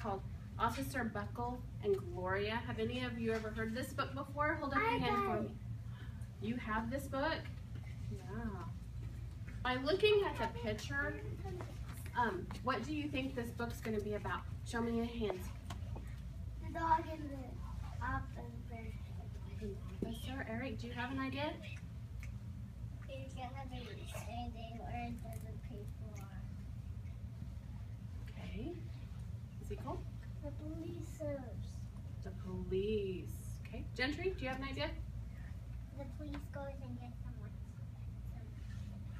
called Officer Buckle and Gloria. Have any of you ever heard this book before? Hold up your hand for me. You have this book? Yeah. By looking at the picture, what do you think this book's going to be about? Show me your hands. The dog and the officer. Officer, Eric, do you have an idea? He's gonna be standing where the people are. Okay. Is he called? The policers. The police. Okay. Gentry, do you have an idea? The police goes and get someone.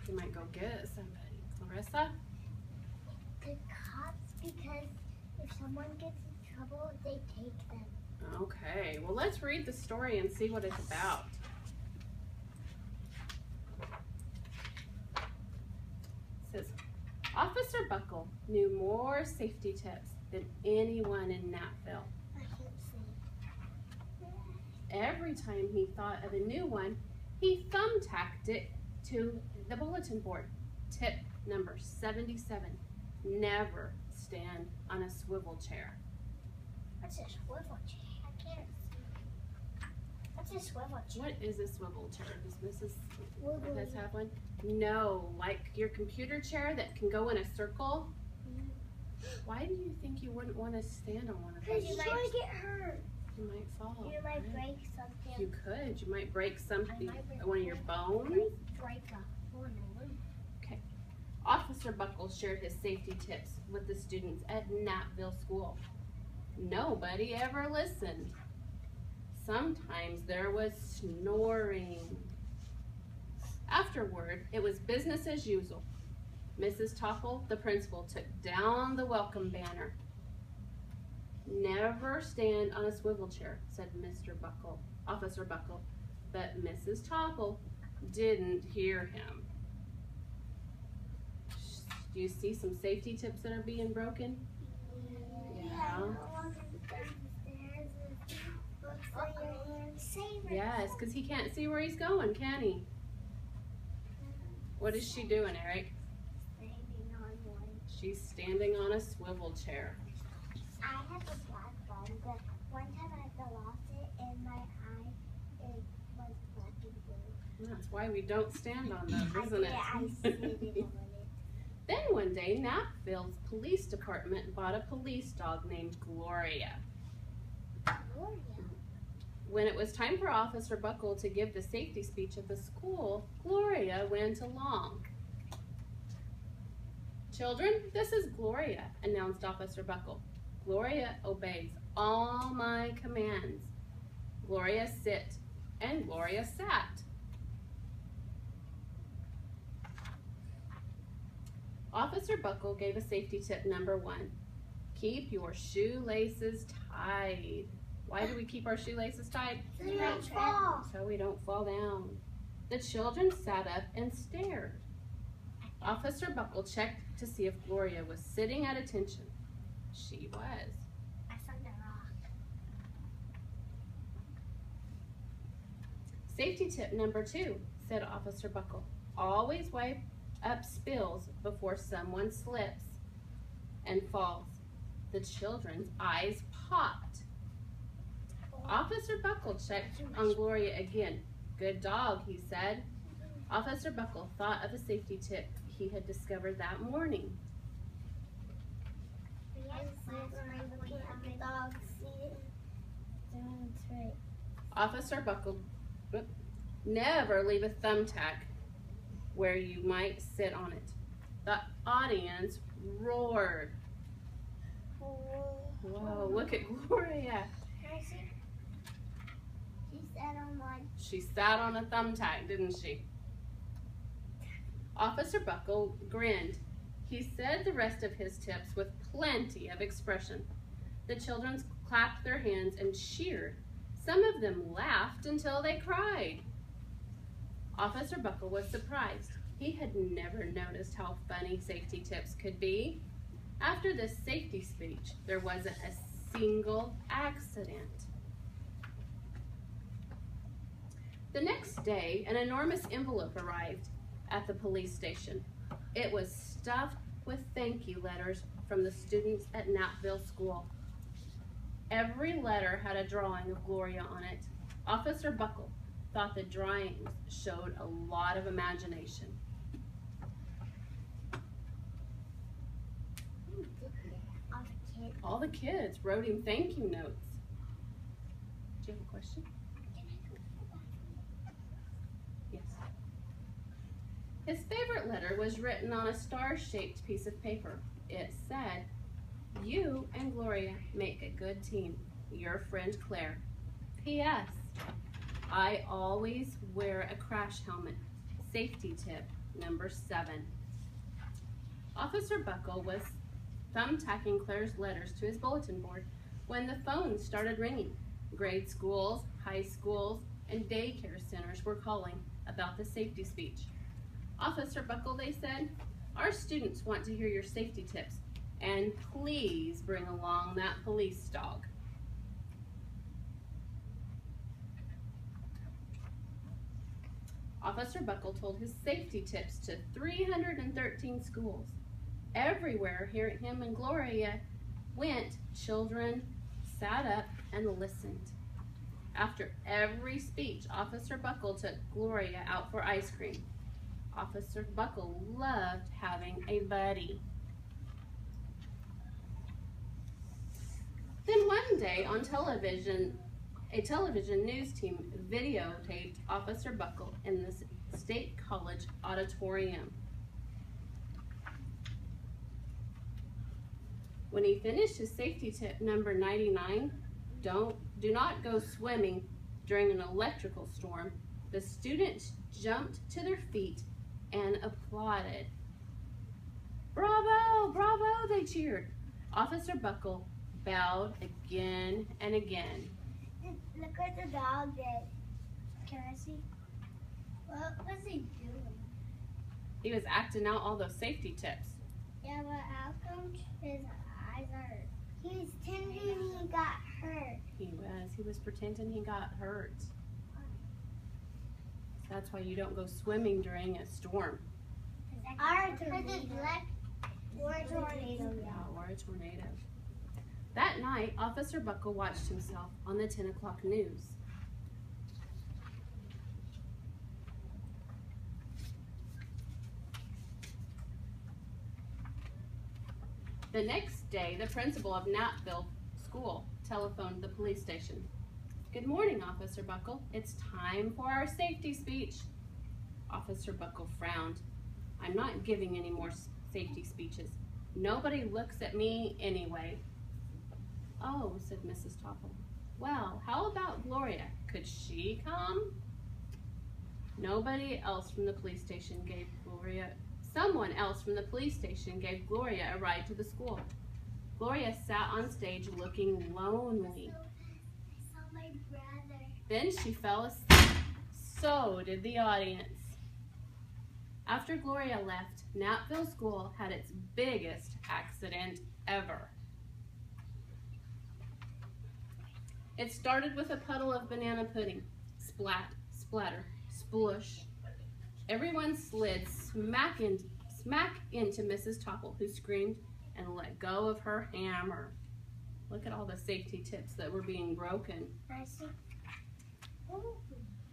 You might go get somebody. Clarissa? The cops, because if someone gets in trouble, they take them. Okay. Well, let's read the story and see what it's about. It says, Officer Buckle knew more safety tips than anyone in Nattville. I can't see. Every time he thought of a new one, he thumbtacked it to the bulletin board. Tip number 77, never stand on a swivel chair. What's a swivel chair? I can't see. What's a swivel chair? What is a swivel chair? Does Mrs. Wiggly. Lopez have one? No, like your computer chair that can go in a circle. Why do you think you wouldn't want to stand on one of those? Because you might get hurt. You might fall. You might right? break something. You could. You might break something, I might break one of your bones. Break a bone. Okay. Officer Buckle shared his safety tips with the students at Nattville School. Nobody ever listened. Sometimes there was snoring. Afterward, it was business as usual. Mrs. Topple, the principal, took down the welcome banner. Never stand on a swivel chair, said Officer Buckle, but Mrs. Topple didn't hear him. Do you see some safety tips that are being broken? Yeah. Yes, because he can't see where he's going, can he? What is she doing, Eric? She's standing on a swivel chair. I have a black one, but one time I lost it and my eye was black and blue. That's why we don't stand on those, isn't it? I sit on it. Then one day, Nattville's police department bought a police dog named Gloria. Gloria. When it was time for Officer Buckle to give the safety speech at the school, Gloria went along. Children, this is Gloria, announced Officer Buckle. Gloria obeys all my commands. Gloria sit, and Gloria sat. Officer Buckle gave a safety tip number 1. Keep your shoelaces tied. Why do we keep our shoelaces tied? So you don't fall. So we don't fall down. The children sat up and stared. Officer Buckle checked to see if Gloria was sitting at attention. She was. I found a rock. Safety tip number 2, said Officer Buckle. Always wipe up spills before someone slips and falls. The children's eyes popped. Officer Buckle checked on Gloria again. Good dog, he said. Officer Buckle thought of a safety tip he had discovered that morning. Officer Buckle, never leave a thumbtack where you might sit on it. The audience roared. Whoa, look at Gloria. Can I see? She sat on one. She sat on a thumbtack, didn't she? Officer Buckle grinned. He said the rest of his tips with plenty of expression. The children clapped their hands and cheered. Some of them laughed until they cried. Officer Buckle was surprised. He had never noticed how funny safety tips could be. After this safety speech, there wasn't a single accident. The next day, an enormous envelope arrived at the police station. It was stuffed with thank you letters from the students at Knappville School. Every letter had a drawing of Gloria on it. Officer Buckle thought the drawings showed a lot of imagination. All the kids wrote him thank you notes. Do you have a question? Yes. His favorite letter was written on a star-shaped piece of paper. It said, "You and Gloria make a good team. Your friend Claire. P.S. I always wear a crash helmet. Safety tip number 7. Officer Buckle was thumbtacking Claire's letters to his bulletin board when the phones started ringing. Grade schools, high schools, and daycare centers were calling about the safety speech. Officer Buckle, they said, our students want to hear your safety tips, and please bring along that police dog. Officer Buckle told his safety tips to 313 schools. Everywhere him and Gloria went, children sat up and listened. After every speech, Officer Buckle took Gloria out for ice cream. Officer Buckle loved having a buddy. Then one day on television, a television news team videotaped Officer Buckle in the State College auditorium. When he finished his safety tip number 99, do not go swimming during an electrical storm, the students jumped to their feet and applauded. Bravo, bravo, they cheered. Officer Buckle bowed again and again. Look what the dog did. Can I see? What was he doing? He was acting out all those safety tips. Yeah, but how come his eyes are... He was pretending he got hurt. He was pretending he got hurt. That's why you don't go swimming during a storm. Or a tornado. Yeah, or a tornado. That night, Officer Buckle watched himself on the 10 o'clock news. The next day, the principal of Knappville School telephoned the police station. Good morning, Officer Buckle. It's time for our safety speech. Officer Buckle frowned. I'm not giving any more safety speeches. Nobody looks at me anyway. Oh, said Mrs. Topple. Well, how about Gloria? Could she come? Someone else from the police station gave Gloria a ride to the school. Gloria sat on stage looking lonely. I saw my brother. Then she fell asleep. So did the audience. After Gloria left, Knappville School had its biggest accident ever. It started with a puddle of banana pudding. Splat, splatter, splush. Everyone slid smack into Mrs. Topple, who screamed and let go of her hammer. Look at all the safety tips that were being broken.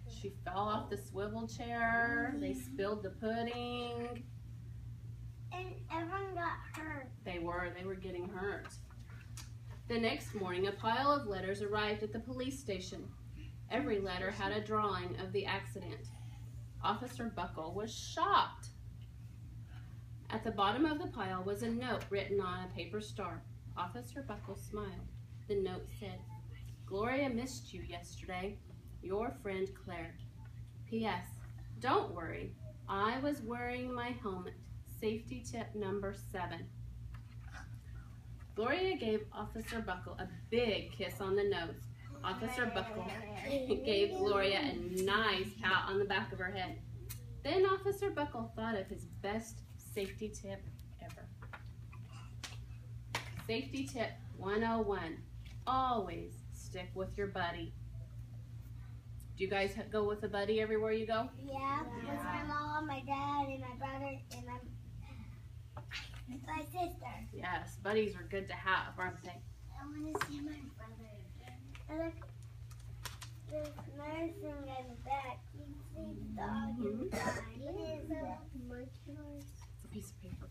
She fell off the swivel chair. They spilled the pudding. And everyone got hurt. They were getting hurt. The next morning, a pile of letters arrived at the police station. Every letter had a drawing of the accident. Officer Buckle was shocked. At the bottom of the pile was a note written on a paper star. Officer Buckle smiled. The note said, Gloria missed you yesterday. Your friend Claire. P.S. Don't worry. I was wearing my helmet. Safety tip number 7. Gloria gave Officer Buckle a big kiss on the nose. Officer Buckle gave Gloria a nice pat on the back of her head. Then Officer Buckle thought of his best safety tip ever. Safety tip 101. Always stick with your buddy. Do you guys go with a buddy everywhere you go? Yeah, with my mom, my dad, and my brother, and my... It's my sister. Yes, buddies are good to have, aren't they? I want to see my brother again. And look, there's nursing in the back. You can see the dog in the back. What is that? It's a piece of paper.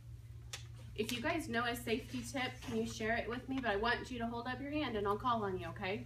If you guys know a safety tip, can you share it with me? But I want you to hold up your hand and I'll call on you, okay?